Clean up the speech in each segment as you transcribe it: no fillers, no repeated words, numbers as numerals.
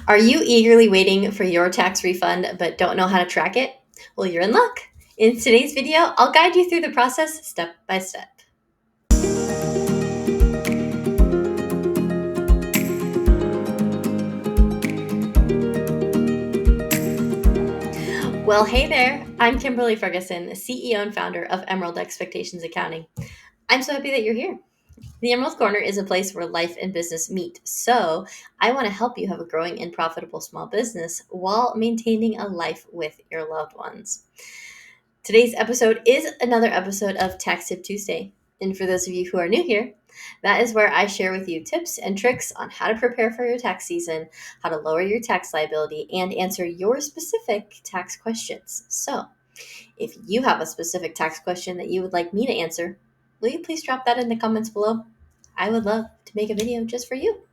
Are you eagerly waiting for your tax refund but don't know how to track it? Well, you're in luck. In today's video, I'll guide you through the process step by step. Well, hey there. I'm Kimberly Ferguson, CEO and founder of Emerald Expectations Accounting. I'm so happy that you're here. The Emerald Corner is a place where life and business meet. So I want to help you have a growing and profitable small business while maintaining a life with your loved ones. Today's episode is another episode of Tax Tip Tuesday. And for those of you who are new here, that is where I share with you tips and tricks on how to prepare for your tax season, how to lower your tax liability, and answer your specific tax questions. So, if you have a specific tax question that you would like me to answer, will you please drop that in the comments below? I would love to make a video just for you.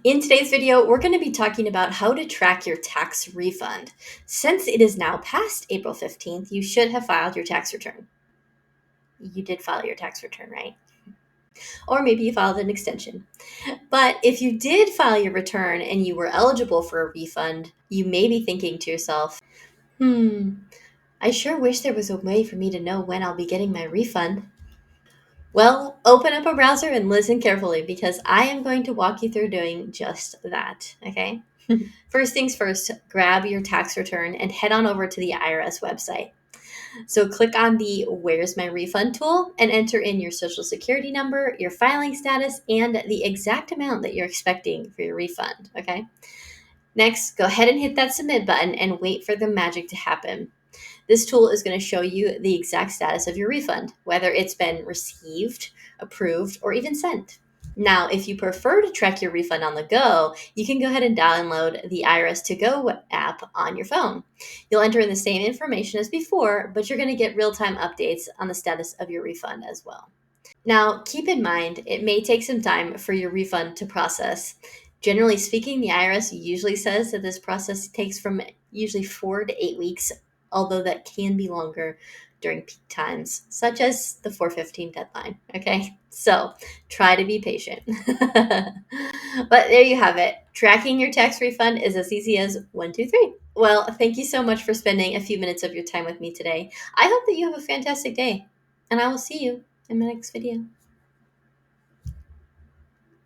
In today's video, we're going to be talking about how to track your tax refund. Since it is now past April 15th, you should have filed your tax return. You did file your tax return, right? Or maybe you filed an extension. But if you did file your return and you were eligible for a refund, you may be thinking to yourself, I sure wish there was a way for me to know when I'll be getting my refund. Well, open up a browser and listen carefully because I am going to walk you through doing just that, okay? First things first, grab your tax return and head on over to the IRS website. So click on the Where's My Refund tool and enter in your social security number, your filing status, and the exact amount that you're expecting for your refund, okay? Next, go ahead and hit that submit button and wait for the magic to happen. This tool is going to show you the exact status of your refund, whether it's been received, approved, or even sent. Now, if you prefer to track your refund on the go, you can go ahead and download the IRS2Go app on your phone. You'll enter in the same information as before, but you're going to get real-time updates on the status of your refund as well. Now, keep in mind, it may take some time for your refund to process. Generally speaking, the IRS usually says that this process takes from usually 4 to 8 weeks, although that can be longer during peak times, such as the 4/15 deadline, okay? So try to be patient. But there you have it. Tracking your tax refund is as easy as 1, 2, 3. Well, thank you so much for spending a few minutes of your time with me today. I hope that you have a fantastic day, and I will see you in my next video.